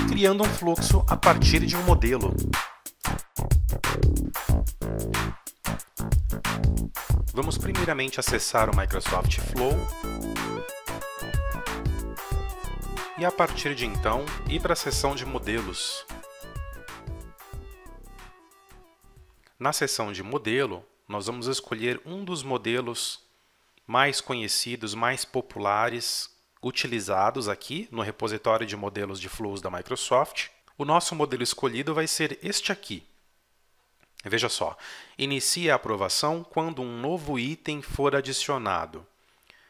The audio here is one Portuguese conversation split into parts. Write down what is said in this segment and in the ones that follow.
criando um fluxo a partir de um modelo. Vamos primeiramente acessar o Microsoft Flow e a partir de então ir para a seção de modelos. Na seção de modelo, nós vamos escolher um dos modelos mais conhecidos, mais populares, utilizados aqui no repositório de modelos de flows da Microsoft. O nosso modelo escolhido vai ser este aqui. Veja só, inicia a aprovação quando um novo item for adicionado.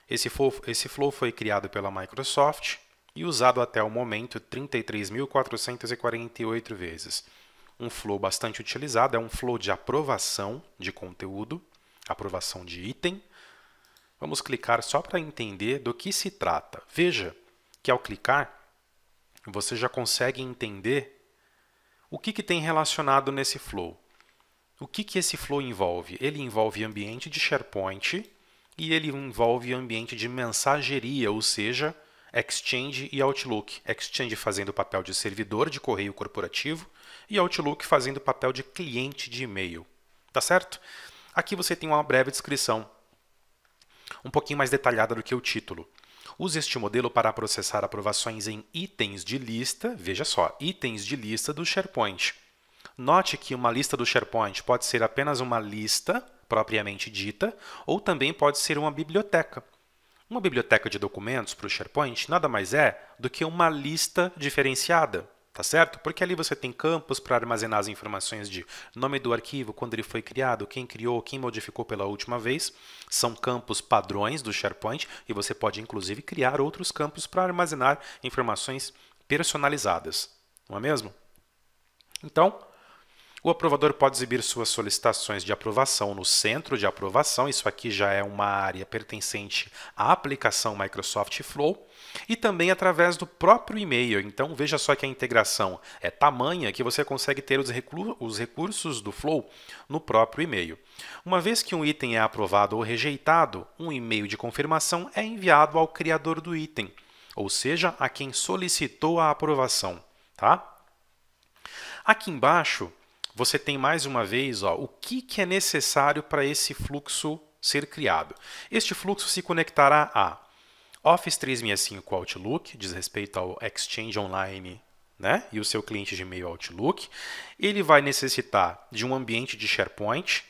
Esse flow foi criado pela Microsoft e usado até o momento 33.448 vezes. Um flow bastante utilizado, é um flow de aprovação de conteúdo, aprovação de item. Vamos clicar só para entender do que se trata. Veja que ao clicar, você já consegue entender o que tem relacionado nesse flow. O que esse flow envolve? Ele envolve ambiente de SharePoint e ele envolve ambiente de mensageria, ou seja, Exchange e Outlook. Exchange fazendo o papel de servidor de correio corporativo e Outlook fazendo o papel de cliente de e-mail. Tá certo? Aqui você tem uma breve descrição, um pouquinho mais detalhada do que o título. Use este modelo para processar aprovações em itens de lista, veja só, itens de lista do SharePoint. Note que uma lista do SharePoint pode ser apenas uma lista, propriamente dita, ou também pode ser uma biblioteca. Uma biblioteca de documentos para o SharePoint nada mais é do que uma lista diferenciada, tá certo? Porque ali você tem campos para armazenar as informações de nome do arquivo, quando ele foi criado, quem criou, quem modificou pela última vez. São campos padrões do SharePoint e você pode inclusive criar outros campos para armazenar informações personalizadas, não é mesmo? Então, o aprovador pode exibir suas solicitações de aprovação no centro de aprovação, isso aqui já é uma área pertencente à aplicação Microsoft Flow, e também através do próprio e-mail. Então veja só que a integração é tamanha que você consegue ter os recursos do Flow no próprio e-mail. Uma vez que um item é aprovado ou rejeitado, um e-mail de confirmação é enviado ao criador do item, ou seja, a quem solicitou a aprovação. Tá? Aqui embaixo, você tem mais uma vez o que é necessário para esse fluxo ser criado. Este fluxo se conectará a Office 365 Outlook, diz respeito ao Exchange Online, né? E o seu cliente de e-mail Outlook. Ele vai necessitar de um ambiente de SharePoint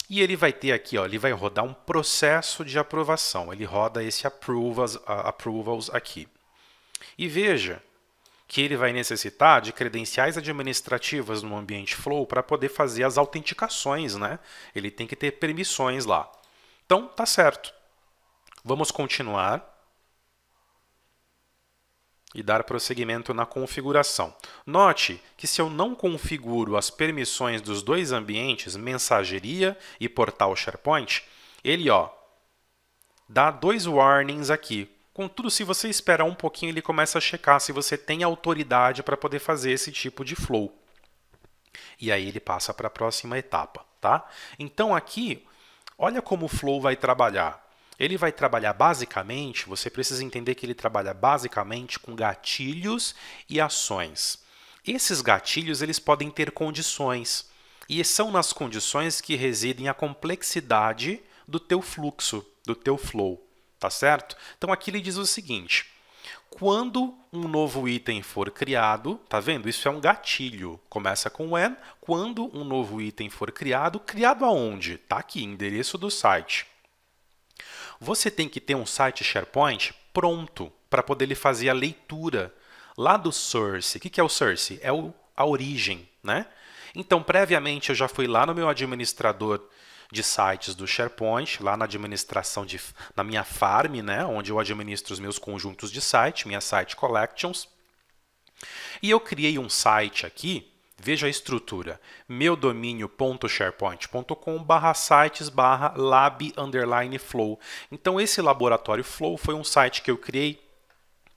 e ele vai ter aqui, ele vai rodar um processo de aprovação. Ele roda esse approvals aqui. E veja que ele vai necessitar de credenciais administrativas no ambiente Flow para poder fazer as autenticações, né? Ele tem que ter permissões lá. Então, tá certo. Vamos continuar e dar prosseguimento na configuração. Note que se eu não configuro as permissões dos dois ambientes, mensageria e portal SharePoint, ele dá dois warnings aqui. Contudo, se você esperar um pouquinho, ele começa a checar se você tem autoridade para poder fazer esse tipo de flow. E aí ele passa para a próxima etapa. Tá? Então aqui, olha como o flow vai trabalhar. Ele vai trabalhar basicamente, você precisa entender que ele trabalha basicamente com gatilhos e ações. Esses gatilhos eles podem ter condições. E são nas condições que residem a complexidade do teu fluxo, do teu flow. Tá certo? Então aqui ele diz o seguinte, quando um novo item for criado, tá vendo? Isso é um gatilho, começa com when, quando um novo item for criado, criado aonde? Tá aqui, endereço do site. Você tem que ter um site SharePoint pronto para poder ele fazer a leitura lá do source. O que é o source? É a origem, né? Então, previamente, eu já fui lá no meu administrador de sites do SharePoint, lá na administração na minha farm, né, onde eu administro os meus conjuntos de site, minha site collections. E eu criei um site aqui, veja a estrutura, meudomínio.sharepoint.com/sites/lab_flow. Então esse laboratório Flow foi um site que eu criei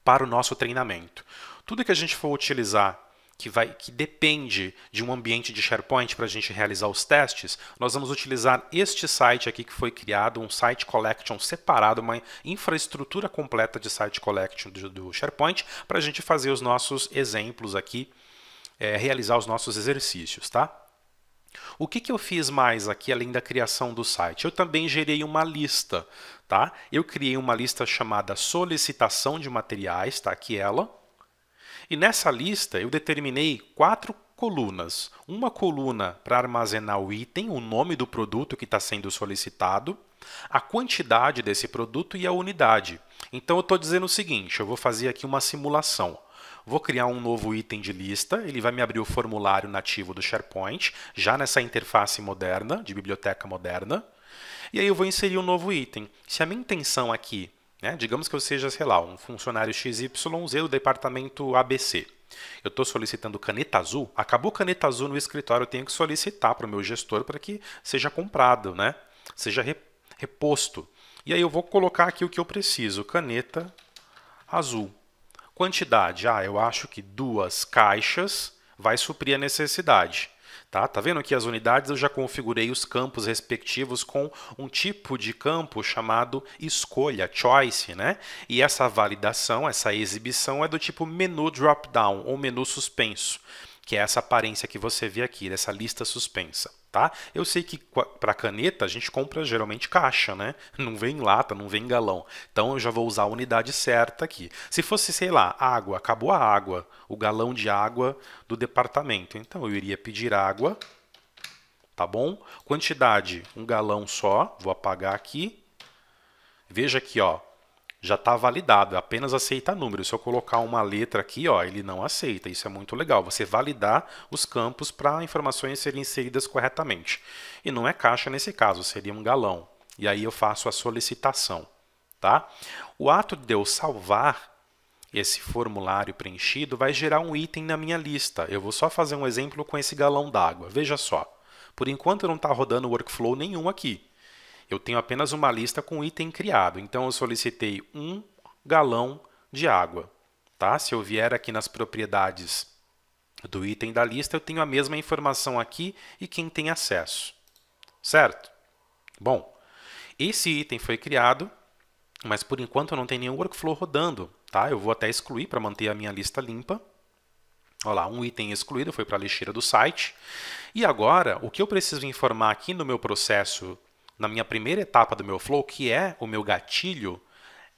para o nosso treinamento. Tudo que a gente for utilizar que depende de um ambiente de SharePoint para a gente realizar os testes, nós vamos utilizar este site aqui que foi criado, um site collection separado, uma infraestrutura completa de site collection do SharePoint para a gente fazer os nossos exemplos aqui, realizar os nossos exercícios, tá? O que eu fiz mais aqui, além da criação do site? Eu também gerei uma lista, tá? Eu criei uma lista chamada solicitação de materiais, tá aqui ela. E nessa lista eu determinei 4 colunas. Uma coluna para armazenar o item, o nome do produto que está sendo solicitado, a quantidade desse produto e a unidade. Então eu estou dizendo o seguinte, eu vou fazer aqui uma simulação. Vou criar um novo item de lista, ele vai me abrir o formulário nativo do SharePoint, já nessa interface moderna, de biblioteca moderna, e aí eu vou inserir um novo item. Se a minha intenção aqui, digamos que eu seja, sei lá, um funcionário XYZ do departamento ABC, eu estou solicitando caneta azul, acabou caneta azul no escritório, eu tenho que solicitar para o meu gestor para que seja comprado, seja reposto. E aí eu vou colocar aqui o que eu preciso, caneta azul. Quantidade, eu acho que 2 caixas vai suprir a necessidade. Tá vendo aqui as unidades? Eu já configurei os campos respectivos com um tipo de campo chamado escolha, choice, E essa validação, essa exibição é do tipo menu drop-down ou menu suspenso, que é essa aparência que você vê aqui, dessa lista suspensa. Tá? Eu sei que para caneta a gente compra geralmente caixa, Não vem em lata, não vem em galão. Então eu já vou usar a unidade certa aqui. Se fosse, sei lá, água, acabou a água, o galão de água do departamento. Então eu iria pedir água, tá bom? Quantidade, 1 galão só, vou apagar aqui. Veja aqui, ó. Já está validado, apenas aceita número. Se eu colocar uma letra aqui, ele não aceita. Isso é muito legal, você validar os campos para informações serem inseridas corretamente. E não é caixa nesse caso, seria um galão. E aí eu faço a solicitação. Tá? O ato de eu salvar esse formulário preenchido vai gerar um item na minha lista. Eu vou só fazer um exemplo com esse galão d'água. Veja só, por enquanto não está rodando workflow nenhum aqui. Eu tenho apenas uma lista com item criado, então eu solicitei 1 galão de água. Tá? Se eu vier aqui nas propriedades do item da lista, eu tenho a mesma informação aqui e quem tem acesso. Certo? Bom, esse item foi criado, mas por enquanto não tem nenhum workflow rodando. Tá? Eu vou até excluir para manter a minha lista limpa. Olha lá, um item excluído, foi para a lixeira do site. E agora, o que eu preciso informar aqui no meu processo, na minha primeira etapa do meu flow, que é o meu gatilho,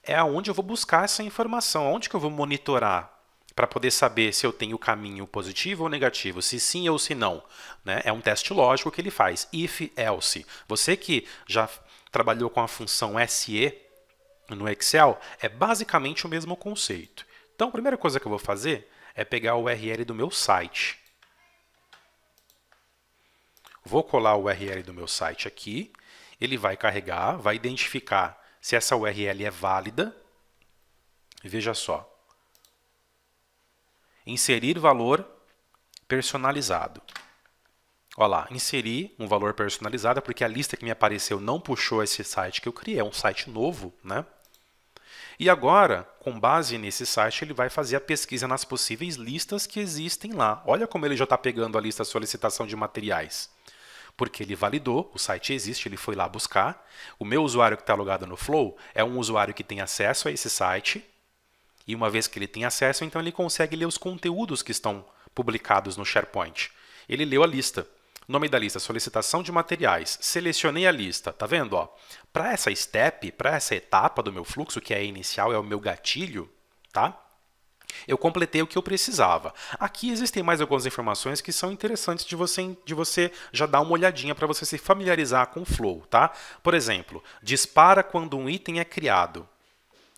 é aonde eu vou buscar essa informação, aonde que eu vou monitorar para poder saber se eu tenho caminho positivo ou negativo, se sim ou se não. É um teste lógico que ele faz, if, else. Você que já trabalhou com a função SE no Excel, é basicamente o mesmo conceito. Então, a primeira coisa que eu vou fazer é pegar o URL do meu site. Vou colar o URL do meu site aqui. Ele vai carregar, vai identificar se essa URL é válida. E veja só. Inserir valor personalizado. Olha lá, inserir um valor personalizado, porque a lista que me apareceu não puxou esse site que eu criei, é um site novo, E agora, com base nesse site, ele vai fazer a pesquisa nas possíveis listas que existem lá. Olha como ele já está pegando a lista de solicitação de materiais. Porque ele validou, o site existe, ele foi lá buscar. O meu usuário que está logado no Flow é um usuário que tem acesso a esse site. E uma vez que ele tem acesso, então ele consegue ler os conteúdos que estão publicados no SharePoint. Ele leu a lista. Nome da lista, solicitação de materiais. Selecionei a lista, tá vendo? Para essa step, para essa etapa do meu fluxo, que é a inicial, é o meu gatilho, tá? Eu completei o que eu precisava. Aqui existem mais algumas informações que são interessantes de você já dar uma olhadinha para você se familiarizar com o Flow, tá? Por exemplo, dispara quando um item é criado.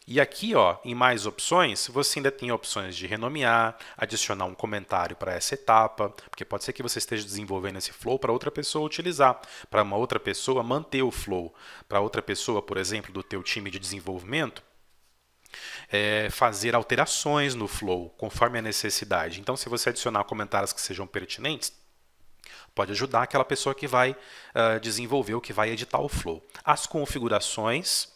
E aqui, em mais opções, você ainda tem opções de renomear, adicionar um comentário para essa etapa, porque pode ser que você esteja desenvolvendo esse Flow para outra pessoa utilizar, para uma outra pessoa manter o Flow, para outra pessoa, por exemplo, do teu time de desenvolvimento, fazer alterações no Flow, conforme a necessidade. Então, se você adicionar comentários que sejam pertinentes, pode ajudar aquela pessoa que vai desenvolver ou que vai editar o Flow. As configurações,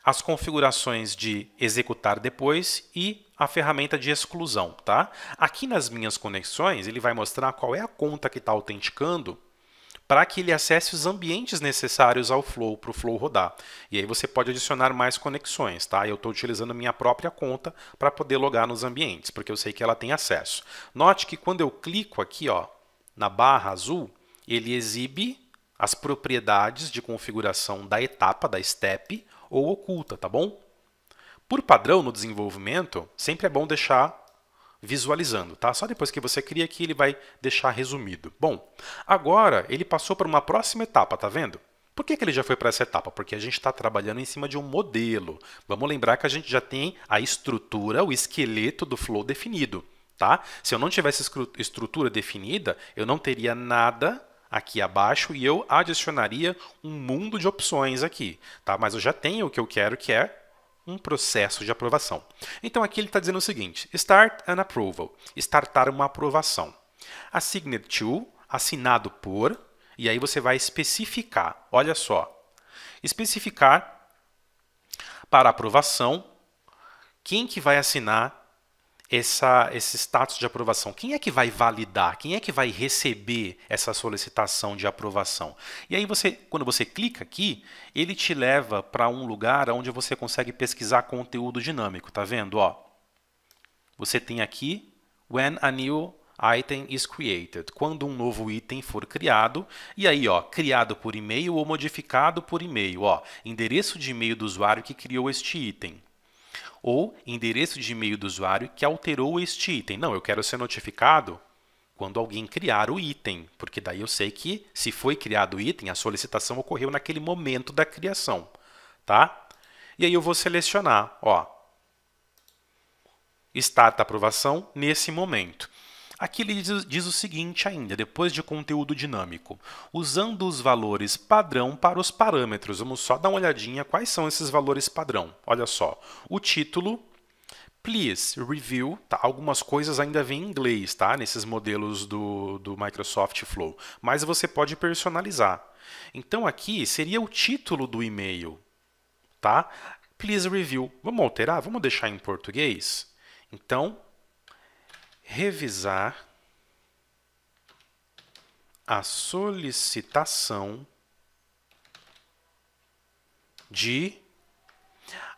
as configurações de executar depois e a ferramenta de exclusão, tá? Aqui nas minhas conexões, ele vai mostrar qual é a conta que está autenticando para que ele acesse os ambientes necessários ao Flow, para o Flow rodar. E aí você pode adicionar mais conexões, tá? Eu estou utilizando a minha própria conta para poder logar nos ambientes, porque eu sei que ela tem acesso. Note que quando eu clico aqui, ó, na barra azul, ele exibe as propriedades de configuração da etapa, da step, ou oculta, tá bom? Por padrão, no desenvolvimento, sempre é bom deixar visualizando, tá? Só depois que você cria aqui, ele vai deixar resumido. Bom, agora ele passou para uma próxima etapa, tá vendo? Por que ele já foi para essa etapa? Porque a gente está trabalhando em cima de um modelo. Vamos lembrar que a gente já tem a estrutura, o esqueleto do Flow definido, tá? Se eu não tivesse estrutura definida, eu não teria nada aqui abaixo e eu adicionaria um mundo de opções aqui, tá? Mas eu já tenho o que eu quero, que é um processo de aprovação. Então aqui ele está dizendo o seguinte: Start an approval, startar uma aprovação. Assigned to, assinado por, e aí você vai especificar, olha só, especificar para aprovação quem que vai assinar esse status de aprovação. Quem é que vai validar? Quem é que vai receber essa solicitação de aprovação? E aí quando você clica aqui, ele te leva para um lugar onde você consegue pesquisar conteúdo dinâmico, tá vendo? Ó, você tem aqui when a new item is created, quando um novo item for criado, e aí, ó, criado por e-mail ou modificado por e-mail, ó, endereço de e-mail do usuário que criou este item. Ou endereço de e-mail do usuário que alterou este item. Não, eu quero ser notificado quando alguém criar o item, porque daí eu sei que se foi criado o item, a solicitação ocorreu naquele momento da criação, tá? E aí eu vou selecionar, ó, Start aprovação nesse momento. Aqui ele diz o seguinte ainda, depois de conteúdo dinâmico, usando os valores padrão para os parâmetros. Vamos só dar uma olhadinha quais são esses valores padrão. Olha só, o título, please review, tá? Algumas coisas ainda vêm em inglês, tá? Nesses modelos do Microsoft Flow, mas você pode personalizar. Então aqui seria o título do e-mail, tá? Please review. Vamos alterar? Vamos deixar em português? Então, revisar a solicitação de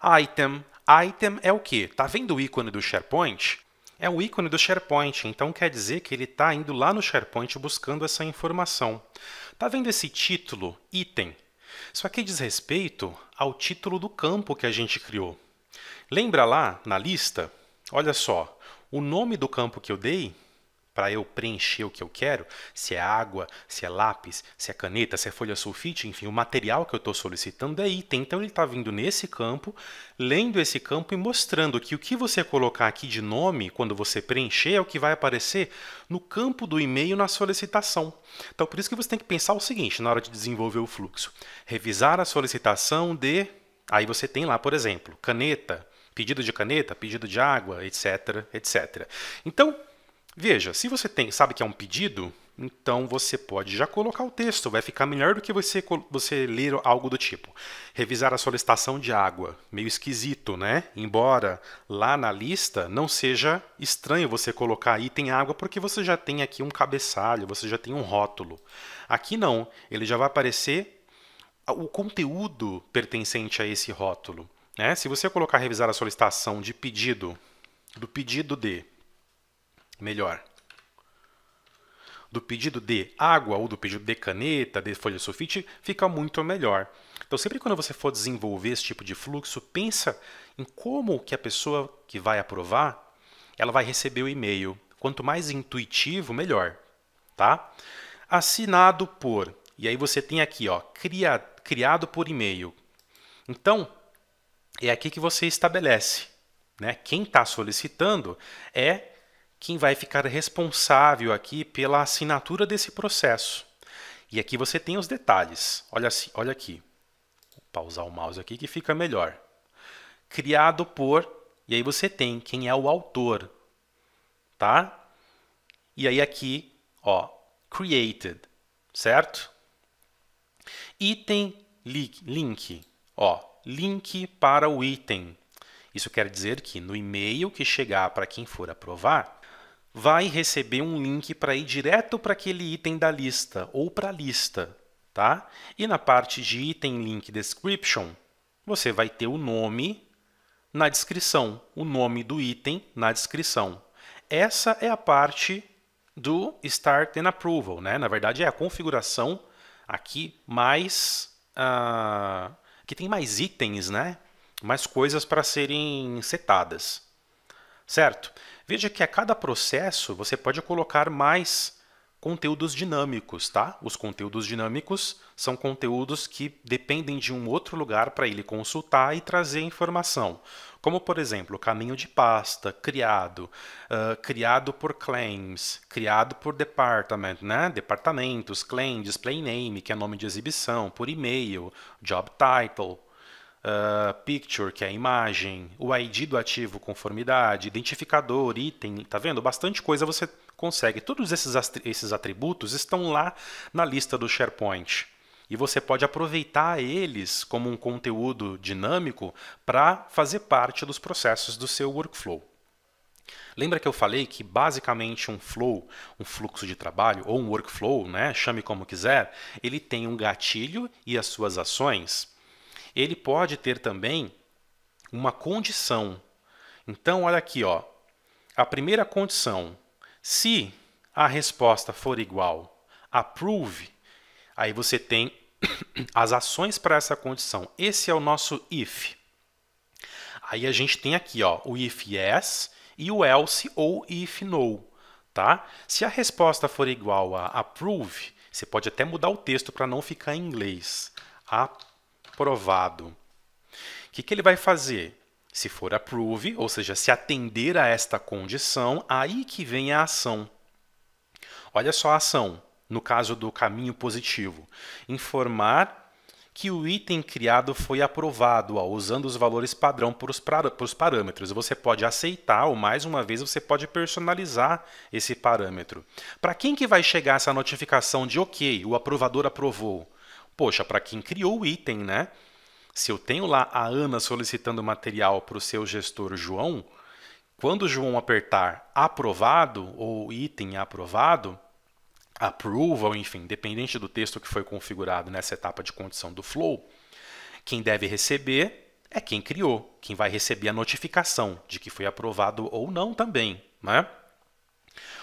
item. Item é o quê? Tá vendo o ícone do SharePoint? É o ícone do SharePoint, então quer dizer que ele está indo lá no SharePoint buscando essa informação. Tá vendo esse título, item? Isso aqui diz respeito ao título do campo que a gente criou. Lembra lá na lista? Olha só, o nome do campo que eu dei, para eu preencher o que eu quero, se é água, se é lápis, se é caneta, se é folha sulfite, enfim, o material que eu estou solicitando é item. Então ele está vindo nesse campo, lendo esse campo e mostrando que o que você colocar aqui de nome, quando você preencher, é o que vai aparecer no campo do e-mail na solicitação. Então por isso que você tem que pensar o seguinte, na hora de desenvolver o fluxo. Revisar a solicitação de... Aí você tem lá, por exemplo, caneta, pedido de caneta, pedido de água, etc, etc. Então, veja, se você sabe que é um pedido, então você pode já colocar o texto. Vai ficar melhor do que você ler algo do tipo revisar a solicitação de água. Meio esquisito, né? Embora lá na lista não seja estranho você colocar item água, porque você já tem aqui um cabeçalho, você já tem um rótulo. Aqui não, ele já vai aparecer o conteúdo pertencente a esse rótulo. Né? Se você colocar revisar a solicitação de pedido, do pedido de, melhor, do pedido de água ou do pedido de caneta, de folha sulfite, fica muito melhor. Então, sempre quando você for desenvolver esse tipo de fluxo, pensa em como que a pessoa que vai aprovar, ela vai receber o e-mail. Quanto mais intuitivo, melhor. Tá? Assinado por, e aí você tem aqui, ó, criado por e-mail. Então, é aqui que você estabelece, né? Quem está solicitando é quem vai ficar responsável aqui pela assinatura desse processo. E aqui você tem os detalhes. Olha aqui. Vou pausar o mouse aqui que fica melhor. Criado por, e aí você tem quem é o autor, tá? E aí aqui, ó, created, certo? Item link, ó. link para o item. Isso quer dizer que no e-mail que chegar para quem for aprovar, vai receber um link para ir direto para aquele item da lista ou para a lista, tá? E na parte de item link description, você vai ter o nome na descrição, o nome do item na descrição. Essa é a parte do Start and Approval, né? Na verdade, é a configuração aqui mais que tem mais itens, né? Mais coisas para serem setadas, certo? Veja que a cada processo você pode colocar mais conteúdos dinâmicos, tá? Os conteúdos dinâmicos são conteúdos que dependem de um outro lugar para ele consultar e trazer informação. Como, por exemplo, caminho de pasta, criado, criado por claims, criado por department, né? Departamentos, claim, display name, que é nome de exibição, por e-mail, job title, picture, que é a imagem, o ID do ativo, conformidade, identificador, item, tá vendo? Bastante coisa você consegue. Todos esses atributos estão lá na lista do SharePoint. E você pode aproveitar eles como um conteúdo dinâmico para fazer parte dos processos do seu workflow. Lembra que eu falei que basicamente um flow, um fluxo de trabalho, ou um workflow, né, chame como quiser, ele tem um gatilho e as suas ações. Ele pode ter também uma condição. Então, olha aqui, ó, a primeira condição, se a resposta for igual approve, aí você tem as ações para essa condição. Esse é o nosso if. Aí a gente tem aqui, ó, o if yes e o else ou if no. Tá? Se a resposta for igual a approve, você pode até mudar o texto para não ficar em inglês. Aprovado. O que ele vai fazer? Se for approve, ou seja, se atender a esta condição, aí que vem a ação. Olha só a ação, no caso do caminho positivo. Informar que o item criado foi aprovado, ó, usando os valores padrão para os parâmetros. Você pode aceitar, ou mais uma vez, você pode personalizar esse parâmetro. Para quem que vai chegar essa notificação de OK, o aprovador aprovou? Poxa, para quem criou o item, né? Se eu tenho lá a Ana solicitando material para o seu gestor João, quando o João apertar aprovado ou item aprovado, approval, enfim, dependente do texto que foi configurado nessa etapa de condição do flow, quem deve receber é quem criou, quem vai receber a notificação de que foi aprovado ou não também, né?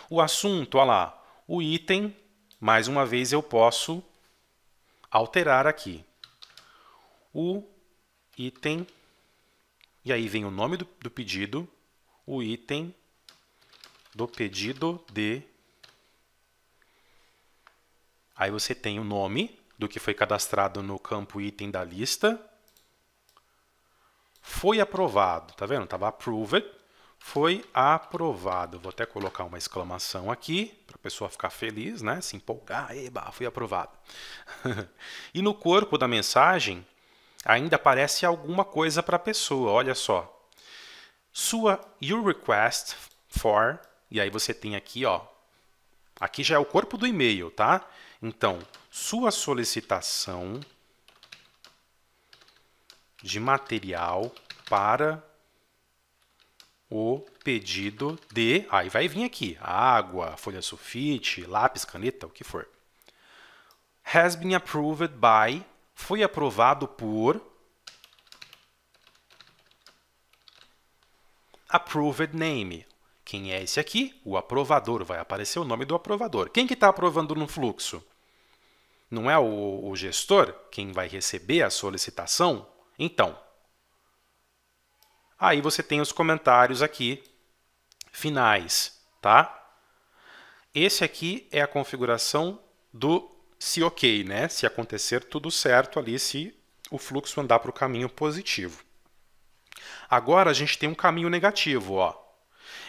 O assunto, olha lá, o item, mais uma vez eu posso alterar aqui. O item, e aí vem o nome do pedido, o item do pedido de... Aí você tem o nome do que foi cadastrado no campo item da lista. Foi aprovado, tá vendo? Estava approved, foi aprovado. Vou até colocar uma exclamação aqui, para a pessoa ficar feliz, né? Se empolgar, eba, foi aprovado. E no corpo da mensagem, ainda aparece alguma coisa para a pessoa, olha só. Your request for, e aí você tem aqui, ó, aqui já é o corpo do e-mail, tá? Então, sua solicitação de material para o pedido de... Aí vai vir aqui, água, folha sulfite, lápis, caneta, o que for. Has been approved by... Foi aprovado por... Approved name. Quem é esse aqui? O aprovador. Vai aparecer o nome do aprovador. Quem que está aprovando no fluxo? Não é o gestor? Quem vai receber a solicitação? Então, aí você tem os comentários aqui, finais, tá? Esse aqui é a configuração do se OK, né? Se acontecer tudo certo ali, se o fluxo andar para o caminho positivo. Agora a gente tem um caminho negativo, ó.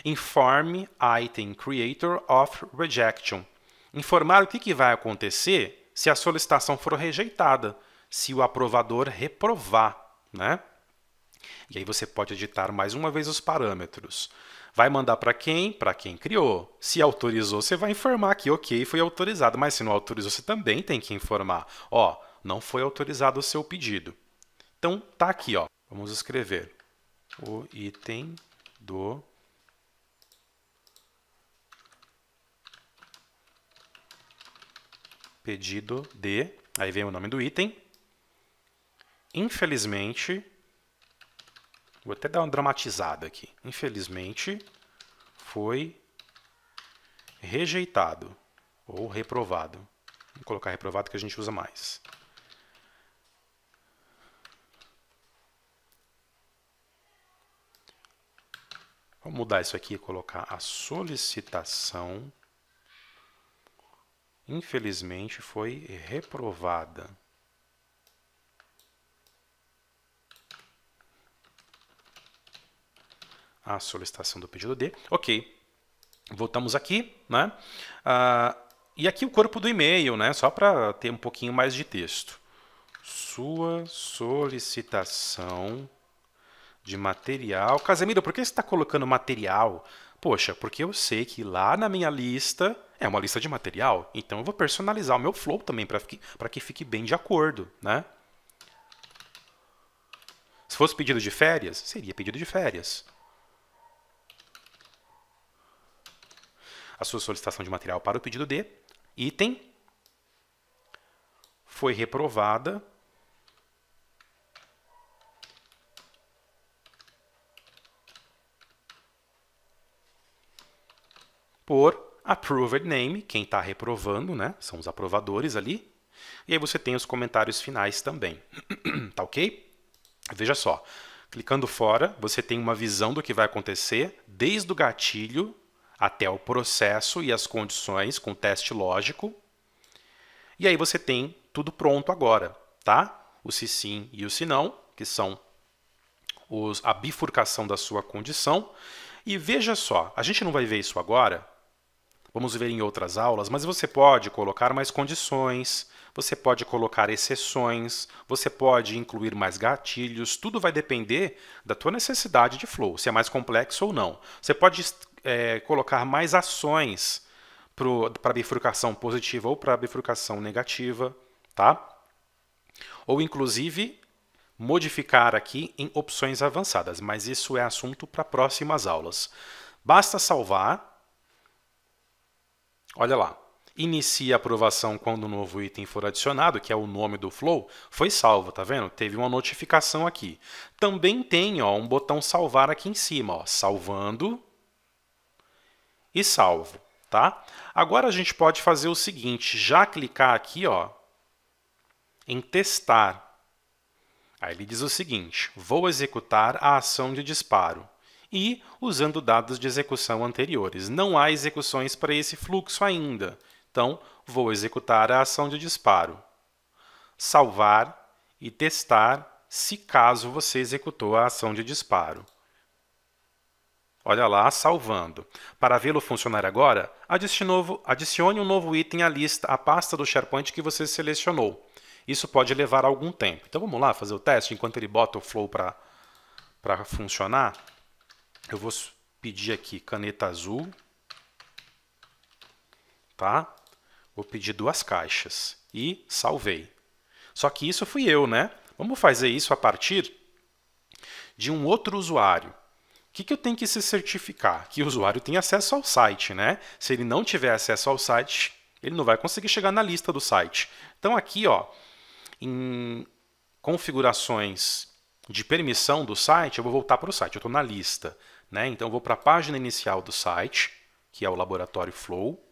Inform item creator of rejection. Informar o que vai acontecer se a solicitação for rejeitada, se o aprovador reprovar, né? E aí você pode editar mais uma vez os parâmetros. Vai mandar para quem? Para quem criou. Se autorizou, você vai informar que OK, foi autorizado. Mas se não autorizou, você também tem que informar. Ó, não foi autorizado o seu pedido. Então, tá aqui, ó. Vamos escrever o item do pedido de... Aí vem o nome do item. Infelizmente, vou até dar uma dramatizada aqui. Infelizmente, foi rejeitado ou reprovado. Vou colocar reprovado que a gente usa mais. Vamos mudar isso aqui e colocar a solicitação. Infelizmente, foi reprovada. A solicitação do pedido de. Ok. Voltamos aqui, né? E aqui o corpo do e-mail, né? Só para ter um pouquinho mais de texto. Sua solicitação de material. Casemiro, por que você está colocando material? Poxa, porque eu sei que lá na minha lista é uma lista de material, então eu vou personalizar o meu flow também para que fique bem de acordo, né? Se fosse pedido de férias, seria pedido de férias. A sua solicitação de material para o pedido de item foi reprovada por approved name, quem está reprovando, né? São os aprovadores ali. E aí você tem os comentários finais também. Tá ok? Veja só, clicando fora, você tem uma visão do que vai acontecer desde o gatilho até o processo e as condições com o teste lógico. E aí você tem tudo pronto agora, tá? O se sim e o se não, que são a bifurcação da sua condição. E veja só, a gente não vai ver isso agora, vamos ver em outras aulas, mas você pode colocar mais condições, você pode colocar exceções, você pode incluir mais gatilhos, tudo vai depender da tua necessidade de flow, se é mais complexo ou não. Você pode colocar mais ações para bifurcação positiva ou para bifurcação negativa, tá? Ou inclusive modificar aqui em opções avançadas, mas isso é assunto para próximas aulas. Basta salvar. Olha lá, inicia a aprovação quando um novo item for adicionado, que é o nome do flow, foi salvo, tá vendo? Teve uma notificação aqui. Também tem um botão salvar aqui em cima, ó, salvando e salvo, tá? Agora a gente pode fazer o seguinte, já clicar aqui, ó, em testar. Aí ele diz o seguinte, vou executar a ação de disparo. E usando dados de execução anteriores. Não há execuções para esse fluxo ainda. Então, vou executar a ação de disparo. Salvar e testar se caso você executou a ação de disparo. Olha lá, salvando. Para vê-lo funcionar agora, adicione um novo item à lista, à pasta do SharePoint que você selecionou. Isso pode levar algum tempo. Então vamos lá fazer o teste enquanto ele bota o flow para funcionar. Eu vou pedir aqui caneta azul, tá? Vou pedir 2 caixas e salvei. Só que isso fui eu, né? Vamos fazer isso a partir de um outro usuário. O que eu tenho que se certificar? Que o usuário tem acesso ao site, né? Se ele não tiver acesso ao site, ele não vai conseguir chegar na lista do site. Então aqui, ó, em configurações de permissão do site, eu vou voltar para o site, eu estou na lista. Né? Então, eu vou para a página inicial do site, que é o Laboratório Flow.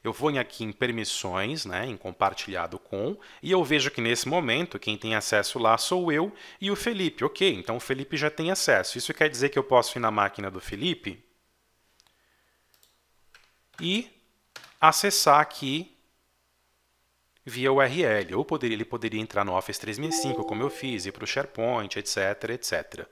Eu vou aqui em permissões, né, em compartilhado com, e eu vejo que nesse momento quem tem acesso lá sou eu e o Felipe. Ok, então o Felipe já tem acesso. Isso quer dizer que eu posso ir na máquina do Felipe e acessar aqui via URL. Ou ele poderia entrar no Office 365, como eu fiz, ir para o SharePoint, etc, etc.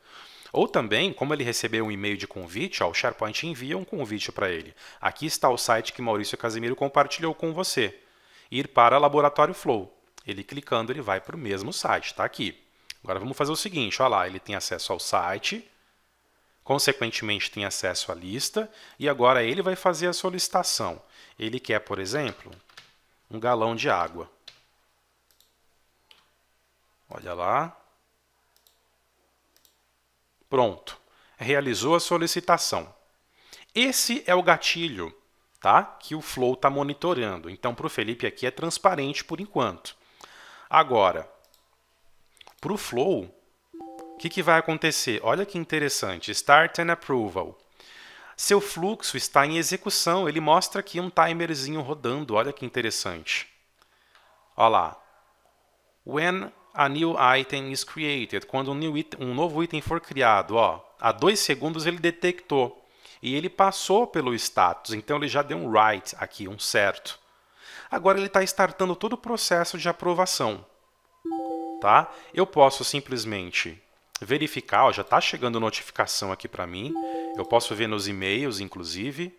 Ou também, como ele recebeu um e-mail de convite, ó, o SharePoint envia um convite para ele. Aqui está o site que Maurício Casimiro compartilhou com você. Ir para Laboratório Flow. Ele clicando, ele vai para o mesmo site, está aqui. Agora vamos fazer o seguinte, olha lá, ele tem acesso ao site, consequentemente tem acesso à lista, e agora ele vai fazer a solicitação. Ele quer, por exemplo, 1 galão de água. Olha lá. Pronto, realizou a solicitação. Esse é o gatilho, tá? Que o Flow está monitorando. Então, para o Felipe aqui é transparente por enquanto. Agora, para o Flow, o que vai acontecer? Olha que interessante, Start and Approval. Seu fluxo está em execução, ele mostra aqui um timerzinho rodando, olha que interessante. Olha lá. When a new item is created, quando um novo item for criado, ó, há 2 segundos ele detectou e ele passou pelo status, então ele já deu um write aqui, um certo. Agora ele está startando todo o processo de aprovação. Tá? Eu posso simplesmente verificar, ó, já está chegando notificação aqui para mim, eu posso ver nos e-mails, inclusive.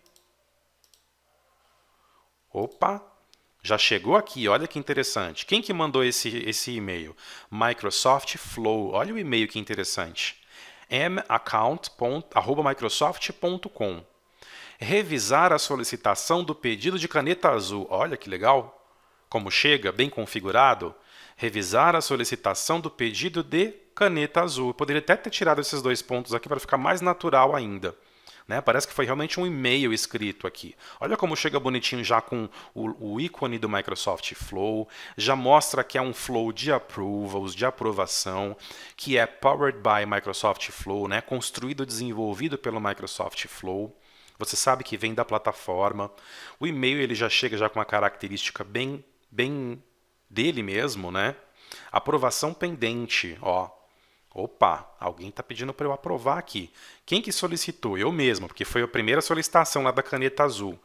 Opa! Já chegou aqui, olha que interessante. Quem que mandou esse e-mail? Microsoft Flow. Olha o e-mail que interessante. maccount@microsoft.com. Revisar a solicitação do pedido de caneta azul. Olha que legal. Como chega, bem configurado. Revisar a solicitação do pedido de caneta azul. Eu poderia até ter tirado esses 2 pontos aqui para ficar mais natural ainda. Né? Parece que foi realmente um e-mail escrito aqui. Olha como chega bonitinho já com o ícone do Microsoft Flow. Já mostra que é um flow de approvals, de aprovação, que é powered by Microsoft Flow, né? Construído e desenvolvido pelo Microsoft Flow. Você sabe que vem da plataforma. O e-mail ele já chega já com uma característica bem dele mesmo, né? Aprovação pendente, ó. Opa, alguém está pedindo para eu aprovar aqui. Quem que solicitou? Eu mesmo, porque foi a primeira solicitação lá da caneta azul.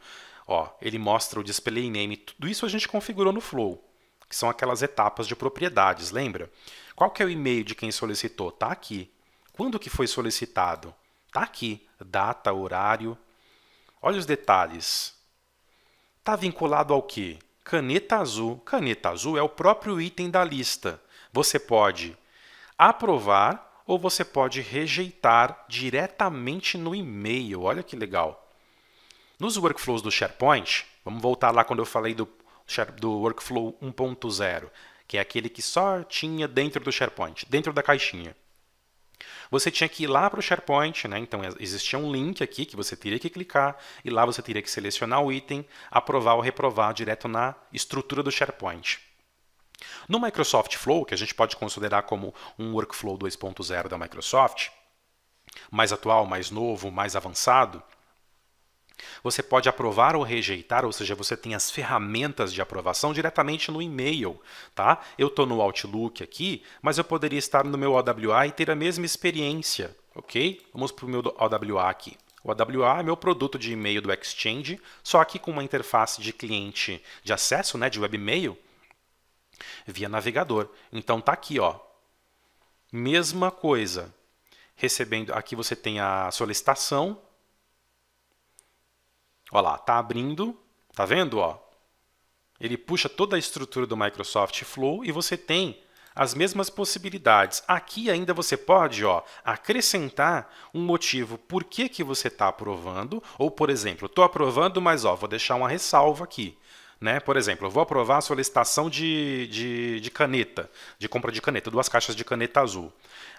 Ó, ele mostra o display name, tudo isso a gente configurou no Flow, que são aquelas etapas de propriedades, lembra? Qual que é o e-mail de quem solicitou? Tá aqui. Quando que foi solicitado? Tá aqui. Data, horário. Olha os detalhes. Está vinculado ao quê? Caneta azul. Caneta azul é o próprio item da lista. Você pode aprovar ou você pode rejeitar diretamente no e-mail. Olha que legal. Nos workflows do SharePoint, vamos voltar lá quando eu falei do workflow 1.0, que é aquele que só tinha dentro do SharePoint, dentro da caixinha. Você tinha que ir lá para o SharePoint, né? Então existia um link aqui que você teria que clicar e lá você teria que selecionar o item, aprovar ou reprovar direto na estrutura do SharePoint. No Microsoft Flow, que a gente pode considerar como um workflow 2.0 da Microsoft, mais atual, mais novo, mais avançado, você pode aprovar ou rejeitar, ou seja, você tem as ferramentas de aprovação diretamente no e-mail. Tá? Eu estou no Outlook aqui, mas eu poderia estar no meu OWA e ter a mesma experiência. Ok? Vamos para o meu OWA aqui. O OWA é meu produto de e-mail do Exchange, só aqui com uma interface de cliente de acesso, né, de webmail, via navegador. Então tá aqui, ó. Mesma coisa. Recebendo, aqui você tem a solicitação. Olha lá, tá abrindo, tá vendo, ó? Ele puxa toda a estrutura do Microsoft Flow e você tem as mesmas possibilidades. Aqui ainda você pode, ó, acrescentar um motivo por que você está aprovando, ou, por exemplo, estou aprovando, mas ó, vou deixar uma ressalva aqui. Né? Por exemplo, eu vou aprovar a solicitação de caneta, de compra de caneta, 2 caixas de caneta azul.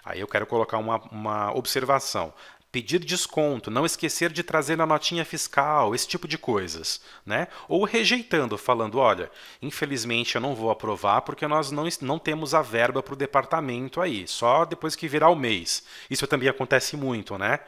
Aí eu quero colocar uma observação. Pedir desconto, não esquecer de trazer a notinha fiscal, esse tipo de coisas. Né? Ou rejeitando, falando, olha, infelizmente eu não vou aprovar porque nós não temos a verba para o departamento aí, só depois que virar o mês. Isso também acontece muito, né?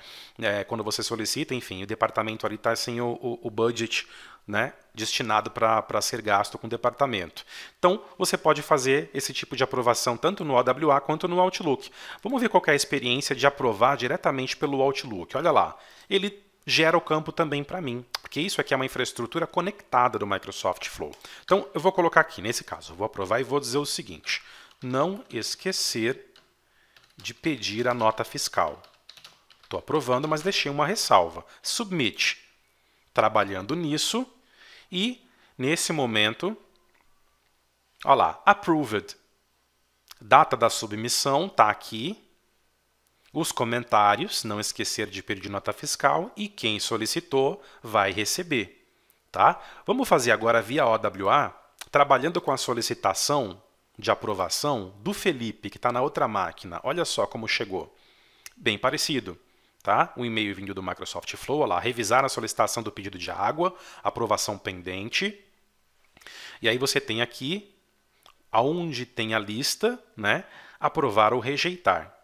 Quando você solicita, enfim, o departamento ali está sem o budget, né, destinado para ser gasto com o departamento. Então, você pode fazer esse tipo de aprovação tanto no OWA quanto no Outlook. Vamos ver qual é a experiência de aprovar diretamente pelo Outlook. Olha lá, ele gera o campo também para mim, porque isso aqui é uma infraestrutura conectada do Microsoft Flow. Então, eu vou colocar aqui, nesse caso, eu vou aprovar e vou dizer o seguinte, não esquecer de pedir a nota fiscal. Estou aprovando, mas deixei uma ressalva. Submit. Trabalhando nisso e, nesse momento, olha lá, approved. Data da submissão está aqui. Os comentários, não esquecer de pedir nota fiscal e quem solicitou vai receber. Tá? Vamos fazer agora via OWA, trabalhando com a solicitação de aprovação do Felipe, que está na outra máquina. Olha só como chegou. bem parecido. Tá? Um e-mail vindo do Microsoft Flow, olha lá, revisar a solicitação do pedido de água, aprovação pendente. E aí você tem aqui, aonde tem a lista, né, aprovar ou rejeitar.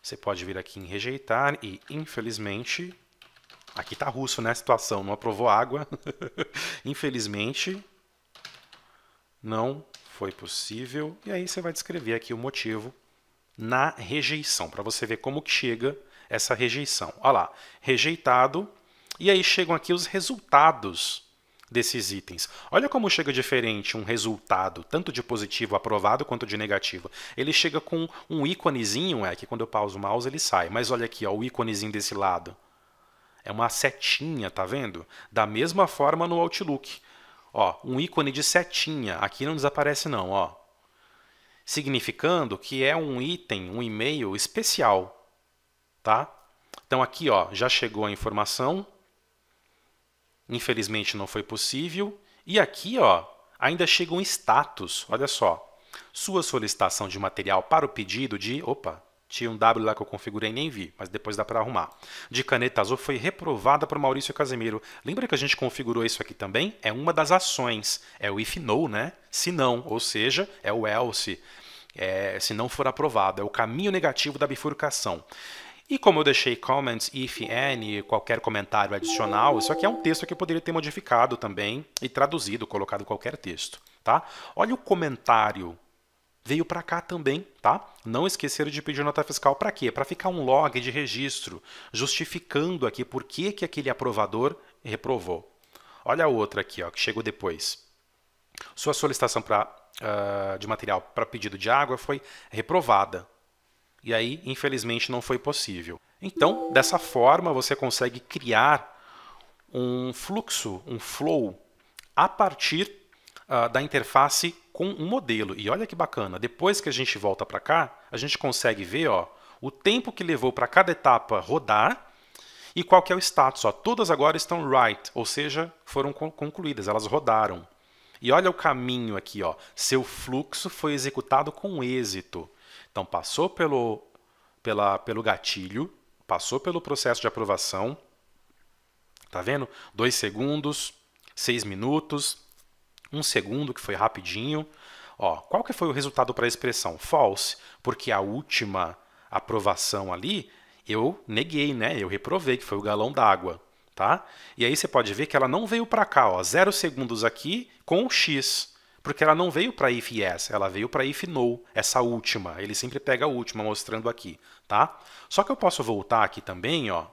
Você pode vir aqui em rejeitar e, infelizmente, aqui está russo, né, a situação, não aprovou água. Infelizmente, não foi possível. E aí você vai descrever aqui o motivo na rejeição, para você ver como que chega essa rejeição. Olha lá, rejeitado, e aí chegam aqui os resultados desses itens. Olha como chega diferente um resultado, tanto de positivo aprovado quanto de negativo. Ele chega com um íconezinho, que quando eu pauso o mouse ele sai, mas olha aqui, ó, o íconezinho desse lado. É uma setinha, tá vendo? Da mesma forma no Outlook. Ó, um ícone de setinha, aqui não desaparece não, ó. Significando que é um item, um e-mail especial. Tá? Então aqui ó, já chegou a informação, infelizmente não foi possível, e aqui ó, ainda chega um status, olha só, sua solicitação de material para o pedido de, opa, tinha um W lá que eu configurei e nem vi, mas depois dá para arrumar, de caneta azul foi reprovada por Maurício Casemiro. Lembra que a gente configurou isso aqui também? É uma das ações, é o if no, né? Se não, ou seja, é o else, se não for aprovado, é o caminho negativo da bifurcação. E como eu deixei comments, if, any, qualquer comentário adicional, isso aqui é um texto que eu poderia ter modificado também e traduzido, colocado qualquer texto. Tá? Olha o comentário, veio para cá também. Tá? Não esqueceram de pedir nota fiscal para quê? Para ficar um log de registro, justificando aqui por que aquele aprovador reprovou. Olha a outra aqui, ó, que chegou depois. Sua solicitação de material para pedido de água foi reprovada. E aí, infelizmente, não foi possível. Então, dessa forma, você consegue criar um fluxo, um flow, a partir da interface com um modelo. E olha que bacana, depois que a gente volta para cá, a gente consegue ver ó, o tempo que levou para cada etapa rodar e qual que é o status. Ó. Todas agora estão write, ou seja, foram concluídas, elas rodaram. E olha o caminho aqui, ó. Seu fluxo foi executado com êxito. Então, passou pelo gatilho, passou pelo processo de aprovação, tá vendo? 2 segundos, 6 minutos, 1 segundo, que foi rapidinho. Ó, qual que foi o resultado para a expressão? False, porque a última aprovação ali, eu neguei, né? Eu reprovei, que foi o galão d'água. Tá? E aí você pode ver que ela não veio para cá, ó, 0 segundos aqui com o X. Porque ela não veio para if yes, ela veio para if no, essa última. Ele sempre pega a última, mostrando aqui. Tá? Só que eu posso voltar aqui também ó,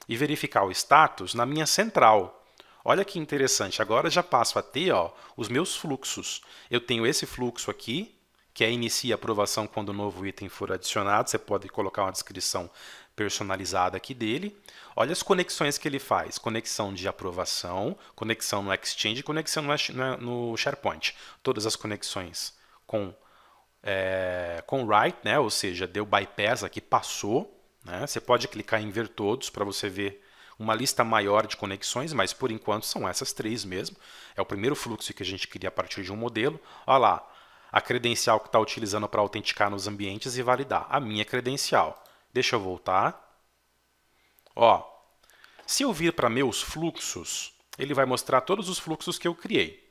e verificar o status na minha central. Olha que interessante, agora já passo a ter ó, os meus fluxos. Eu tenho esse fluxo aqui, que é inicia a aprovação quando o novo item for adicionado. Você pode colocar uma descrição personalizada aqui dele. Olha as conexões que ele faz. Conexão de aprovação, conexão no Exchange, conexão no SharePoint. Todas as conexões com write, né? Ou seja, deu bypass aqui, passou. Né? Você pode clicar em ver todos para você ver uma lista maior de conexões, mas por enquanto são essas 3 mesmo. É o primeiro fluxo que a gente cria a partir de um modelo. Olha lá, a credencial que está utilizando para autenticar nos ambientes e validar. A minha credencial. Deixa eu voltar. Ó, se eu vir para meus fluxos, ele vai mostrar todos os fluxos que eu criei.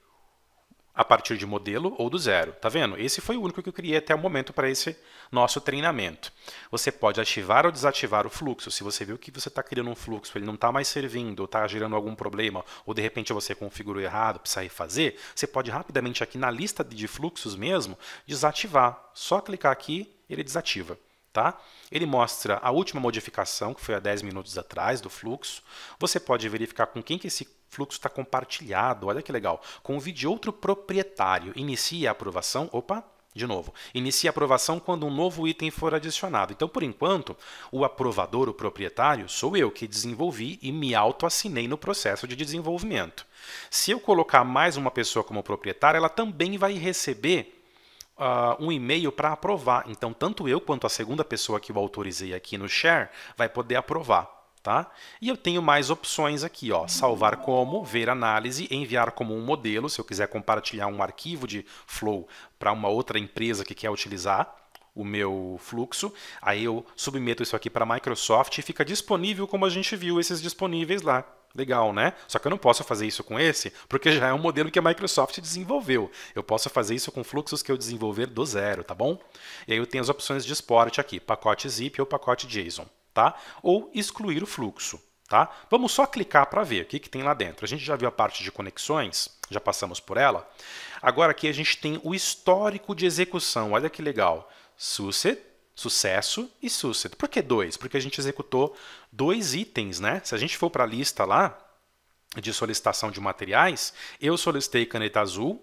A partir de modelo ou do zero. Tá vendo? Esse foi o único que eu criei até o momento para esse nosso treinamento. Você pode ativar ou desativar o fluxo. Se você viu que você está criando um fluxo, ele não está mais servindo, ou está gerando algum problema, ou de repente você configurou errado, precisa refazer, você pode rapidamente aqui na lista de fluxos mesmo, desativar. Só clicar aqui, ele desativa. Tá? Ele mostra a última modificação, que foi há 10 minutos atrás, do fluxo. Você pode verificar com quem que esse fluxo está compartilhado. Olha que legal. Com o vídeo de outro proprietário. Inicia a aprovação. Opa, de novo. Inicia a aprovação quando um novo item for adicionado. Então, por enquanto, o aprovador, o proprietário, sou eu que desenvolvi e me auto-assinei no processo de desenvolvimento. Se eu colocar mais uma pessoa como proprietária, ela também vai receber um e-mail para aprovar. Então, tanto eu quanto a segunda pessoa que eu autorizei aqui no Share vai poder aprovar. Tá? E eu tenho mais opções aqui, ó, salvar como, ver análise, enviar como um modelo, se eu quiser compartilhar um arquivo de Flow para uma outra empresa que quer utilizar, o meu fluxo, aí eu submeto isso aqui para a Microsoft e fica disponível como a gente viu esses disponíveis lá. Legal, né? Só que eu não posso fazer isso com esse, porque já é um modelo que a Microsoft desenvolveu. Eu posso fazer isso com fluxos que eu desenvolver do zero, tá bom? E aí eu tenho as opções de export aqui, pacote zip ou pacote JSON, tá? Ou excluir o fluxo, tá? Vamos só clicar para ver o que tem lá dentro. A gente já viu a parte de conexões, já passamos por ela. Agora aqui a gente tem o histórico de execução. Olha que legal. Sucesso e succeed. Por que 2? Porque a gente executou 2 itens, né? Se a gente for para a lista lá de solicitação de materiais, eu solicitei caneta azul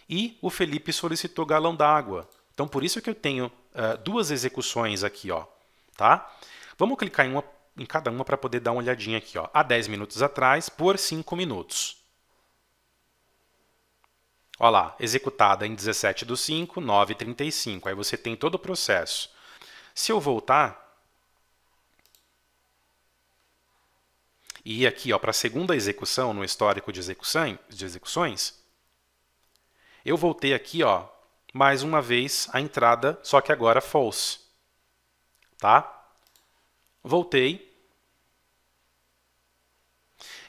e o Felipe solicitou galão d'água. Então, por isso que eu tenho 2 execuções aqui, ó, tá? Vamos clicar em cada uma para poder dar uma olhadinha aqui, ó. Há 10 minutos atrás, por 5 minutos. Olha lá, executada em 17/5, 9h35. Aí você tem todo o processo. Se eu voltar e ir aqui para a segunda execução no histórico de execuções, eu voltei aqui, ó, mais uma vez a entrada, só que agora false. Tá? Voltei.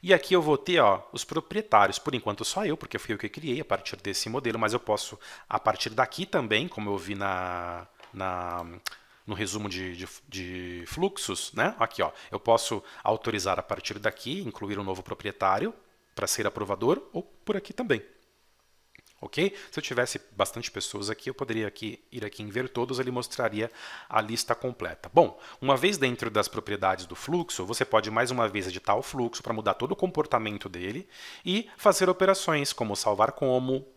E aqui eu vou ter os proprietários, por enquanto só eu, porque fui eu que criei a partir desse modelo, mas eu posso, a partir daqui também, como eu vi no resumo de fluxos, né? Aqui, ó, eu posso autorizar a partir daqui, incluir um novo proprietário para ser aprovador, ou por aqui também. Ok? Se eu tivesse bastante pessoas aqui, eu poderia ir aqui em ver todos, ele mostraria a lista completa. Bom, uma vez dentro das propriedades do fluxo, você pode mais uma vez editar o fluxo para mudar todo o comportamento dele e fazer operações como salvar como,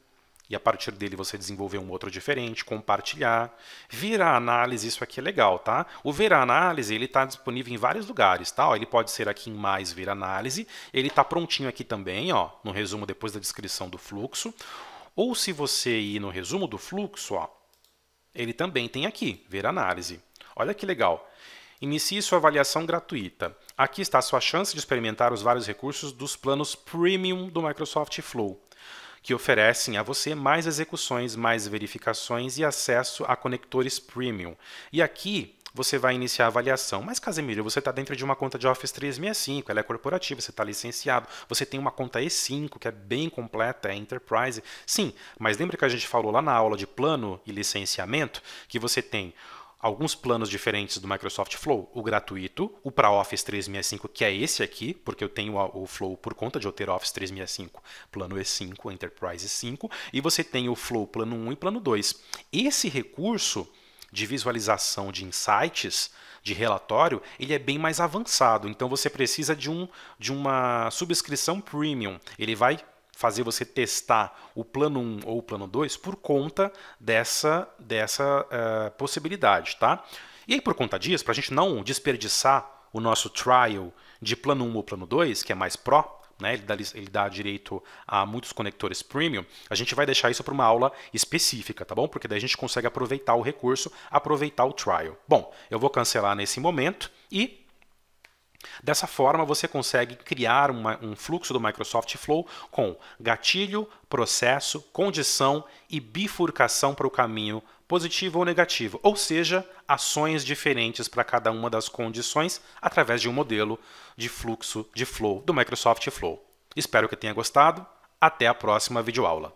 e a partir dele você desenvolver um outro diferente, compartilhar, ver a análise, isso aqui é legal, tá? O ver a análise, ele está disponível em vários lugares, tá? Ó, ele pode ser aqui em mais ver análise, ele está prontinho aqui também, ó, no resumo depois da descrição do fluxo. Ou se você ir no resumo do fluxo, ó, ele também tem aqui, ver análise. Olha que legal. Inicie sua avaliação gratuita. Aqui está a sua chance de experimentar os vários recursos dos planos Premium do Microsoft Flow, que oferecem a você mais execuções, mais verificações e acesso a conectores Premium. E aqui você vai iniciar a avaliação. Mas, Casemiro, você está dentro de uma conta de Office 365, ela é corporativa, você está licenciado, você tem uma conta E5, que é bem completa, é Enterprise. Sim, mas lembra que a gente falou lá na aula de plano e licenciamento, que você tem alguns planos diferentes do Microsoft Flow, o gratuito, o para Office 365, que é esse aqui, porque eu tenho o Flow por conta de eu ter Office 365, plano E5, Enterprise 5, e você tem o Flow plano 1 e plano 2. Esse recurso de visualização de insights, de relatório, ele é bem mais avançado. Então você precisa de uma subscrição premium. Ele vai fazer você testar o plano 1 ou o plano 2 por conta dessa possibilidade, tá? E aí, por conta disso, para a gente não desperdiçar o nosso trial de plano 1 ou plano 2, que é mais Pro, né, ele dá direito a muitos conectores premium, a gente vai deixar isso para uma aula específica, tá bom? Porque daí a gente consegue aproveitar o recurso, aproveitar o trial. Bom, eu vou cancelar nesse momento e dessa forma você consegue criar um fluxo do Microsoft Flow com gatilho, processo, condição e bifurcação para o caminho positivo ou negativo, ou seja, ações diferentes para cada uma das condições através de um modelo de fluxo de Flow do Microsoft Flow. Espero que tenha gostado. Até a próxima videoaula.